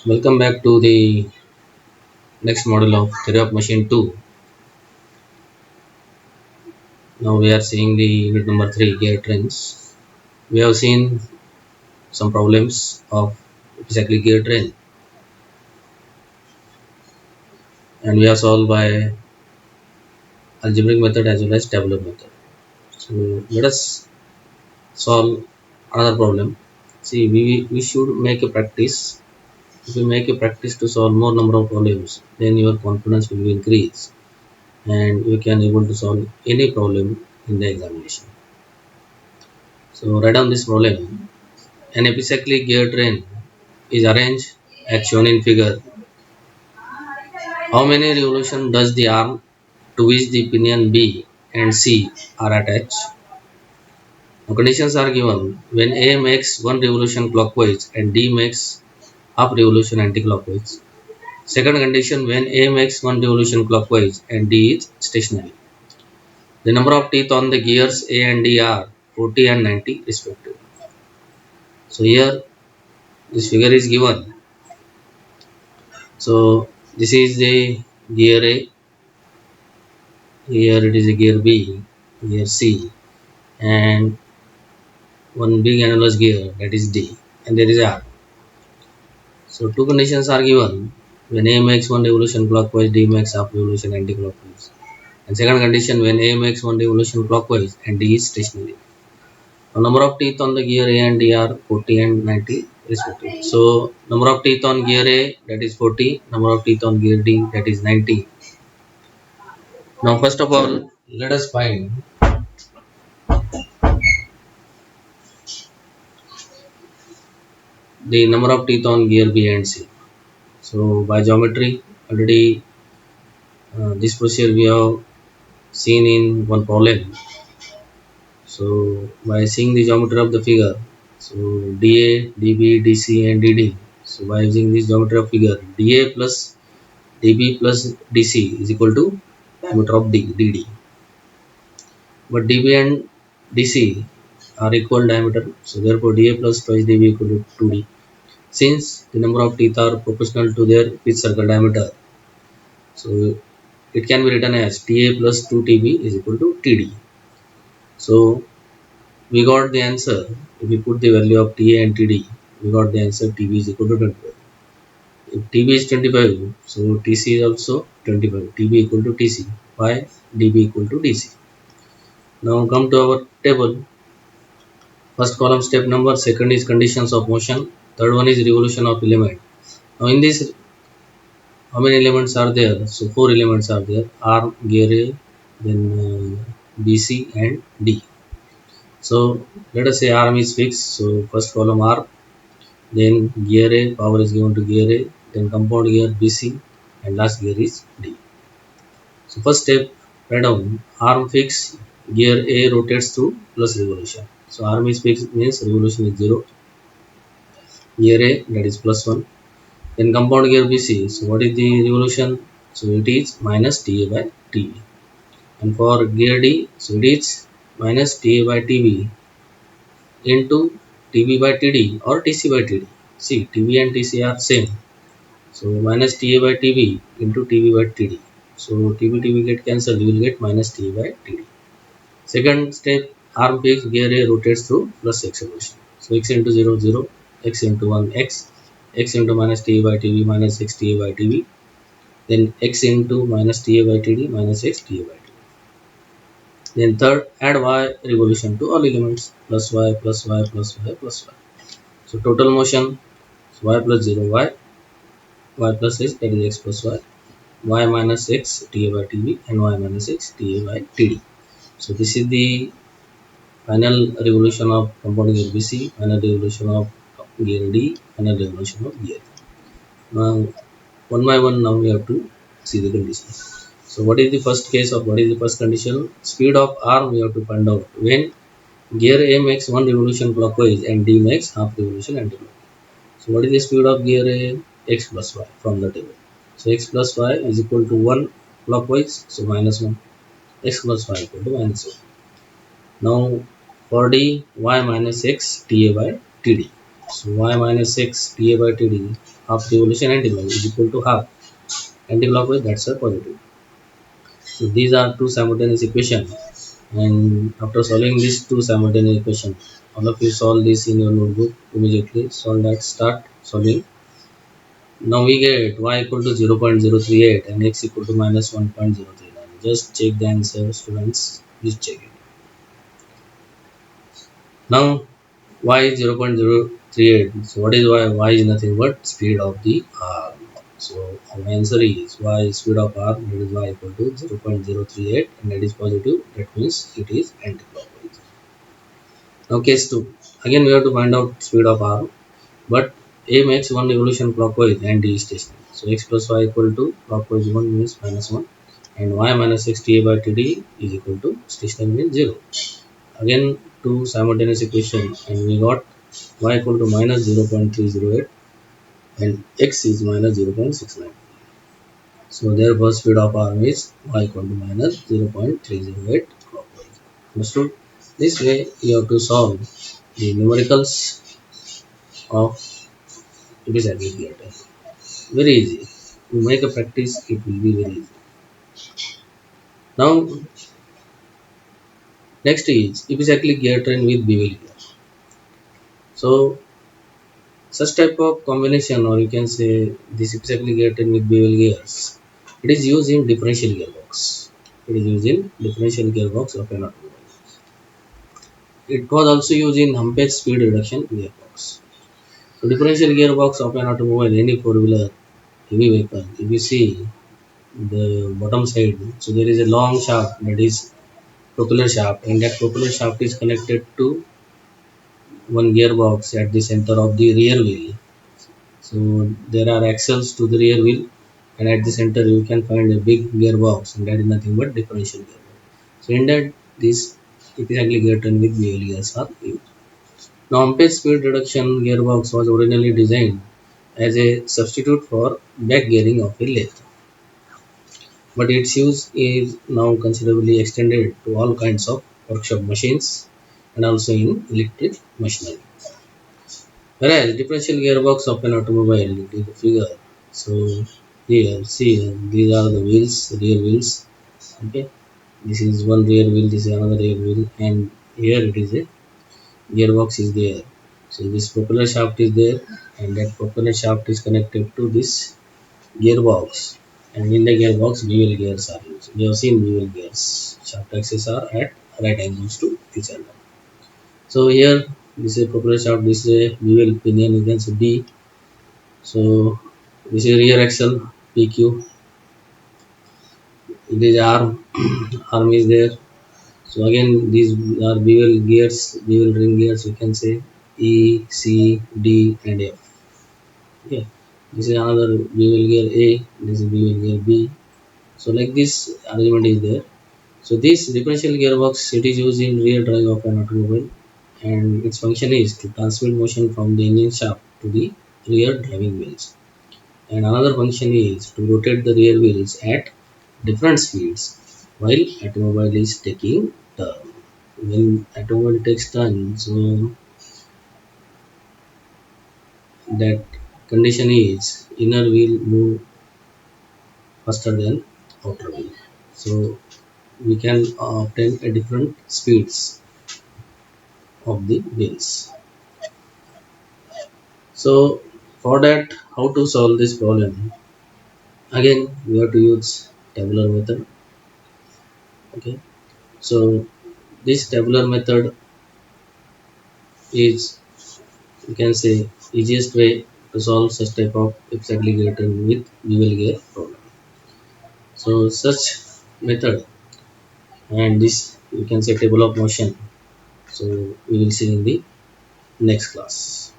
Welcome back to the next model of theory of machine 2. Now we are seeing the unit number 3 gear trains. We have seen some problems of epicyclic gear train and we have solved by algebraic method as well as tabular method. So let us solve another problem. See, we should make a practice. If you make a practice to solve more number of problems, then your confidence will increase and you can able to solve any problem in the examination. So write down this problem. An epicyclic gear train is arranged as shown in figure. How many revolutions does the arm to which the pinion B and C are attached? Now conditions are given when A makes one revolution clockwise and D makes half revolution anti-clockwise. Second condition when A makes one revolution clockwise and D is stationary. The number of teeth on the gears A and D are 40 and 90 respectively. So here this figure is given. So this is the gear A. Here it is a gear B, gear C, and one big analogous gear that is D, and there is R. So two conditions are given. When A makes one revolution clockwise, D makes half revolution anti-clockwise. And second condition, when A makes one revolution clockwise and D is stationary. The number of teeth on the gear A and D are 40 and 90 respectively. So number of teeth on gear A, that is 40, number of teeth on gear D, that is 90. Now first of all, let us find the number of teeth on gear B and C. So by geometry, already this procedure we have seen in one problem. So by seeing the geometry of the figure, so dA, dB, dC and dd. So by using this geometry of figure, dA plus dB plus dC is equal to diameter of dd. But dB and dC are equal diameter, so therefore dA plus twice dB equal to 2d. Since the number of teeth are proportional to their pitch circle diameter, so it can be written as TA plus 2TB is equal to TD. So we got the answer. If we put the value of TA and TD, we got the answer TB is equal to 25. If TB is 25, so TC is also 25. TB equal to TC. Why? DB equal to DC. Now come to our table. First column step number, second is conditions of motion, third one is revolution of element. Now in this, how many elements are there? So four elements are there: arm, gear A, then BC and D. So let us say arm is fixed. So first column arm, then gear A, power is given to gear A, then compound gear BC, and last gear is D. So first step, write down arm fixed, gear A rotates through plus revolution. So arm is fixed means revolution is 0. Gear A, that is plus 1. Then compound gear BC. So what is the revolution? So it is minus TA by TB. And for gear D, so it is minus TA by TB into TB by TD or TC by TD. See, TB and TC are same. So minus TA by TB into TB by TD. So TB get cancelled, you will get minus TA by TD. Second step, arm fixed gear A rotates through plus X revolution. So X into 0, 0, X into 1, X into minus TA by TB minus X TA by TB. Then X into minus TA by TD minus X TA by TD. Then third, add Y revolution to all elements, plus Y, plus Y, plus Y, plus Y. So total motion, so Y plus 0, Y plus X, that is X plus Y minus X, TA by TB, and Y minus X, TA by TD. So this is the final revolution of compound gear BC, final revolution of gear D, final revolution of gear. Now, one by one, now we have to see the conditions. So what is the first case of what is the first condition? Speed of arm we have to find out when gear A makes one revolution clockwise and D makes half revolution anti-clockwise. So what is the speed of gear A? X plus Y from the table. So X plus Y is equal to 1 clockwise, so minus 1. X plus Y equal to minus 1. Now for D, Y minus X TA by TD. So y minus x dA by dt, half revolution anticlockwise is equal to half anticlockwise, that's a positive. So these are two simultaneous equations, and after solving these two simultaneous equations, all of you solve this in your notebook immediately. Solve that, start solving. Now we get y equal to 0.038 and x equal to minus 1.039. Just check the answer, students. Please check it. Now y is 0.038. So what is y? Y is nothing but speed of the arm. So our answer is y is speed of arm, that is y equal to 0.038, and that is positive. That means it is anti-clockwise. Now case 2. Again we have to find out speed of arm, but a makes one revolution clockwise and d is stationary. So x plus y equal to clockwise 1 means minus 1, and y minus x dA by dt is equal to stationary means 0. Again two simultaneous equation, and we got y equal to minus 0.308 and x is minus 0.69. So therefore speed of arm is y equal to minus 0.308 clockwise. Understood? This way you have to solve the numericals of this aggregator. Very easy. To make a practice, it will be very easy. Now next is epicyclic gear train with bevel gear. So such type of combination, or you can say this epicyclic gear train with bevel gears, it is used in differential gearbox. It is used in differential gearbox of an automobile. It was also used in Ampere speed reduction gearbox. So differential gearbox of an automobile, any four-wheeler heavy vehicle, if you see the bottom side, so there is a long shaft, that is propeller shaft, and that propeller shaft is connected to one gearbox at the center of the rear wheel. So there are axles to the rear wheel, and at the center you can find a big gearbox, and that is nothing but differential gearbox. So in that, this exactly gear train with wheel gears are used. Now Ampere speed reduction gearbox was originally designed as a substitute for back gearing of a lathe, but its use is now considerably extended to all kinds of workshop machines and also in electric machinery. Whereas differential gearbox of an automobile, it is a figure. So here, see, these are the wheels, rear wheels. Okay, this is one rear wheel, this is another rear wheel, and here it is a gearbox is there. So this propeller shaft is there, and that propeller shaft is connected to this gearbox. And in the gearbox, bevel gears are used. We have seen bevel gears. Shaft axes are at right angles to each other. So here, this is a propeller shaft, this is a bevel pinion, you can see B. So this is rear axle PQ. It is arm, arm is there. So again, these are bevel gears, bevel ring gears. You can say E, C, D, and F. Yeah, this is another bevel gear A. This is bevel gear B. So like this arrangement is there. So this differential gearbox, it is used in rear drive of an automobile, and its function is to transmit motion from the engine shaft to the rear driving wheels. And another function is to rotate the rear wheels at different speeds while automobile is taking turn. When automobile takes turn, so that condition is inner wheel move faster than outer wheel. So we can obtain a different speeds of the wheels. So for that, how to solve this problem? Again, we have to use tabular method. Okay. So this tabular method is, you can say, easiest way to solve such type of exactly gear with bevel gear problem. So such method, and this you can say table of motion. So we will see in the next class.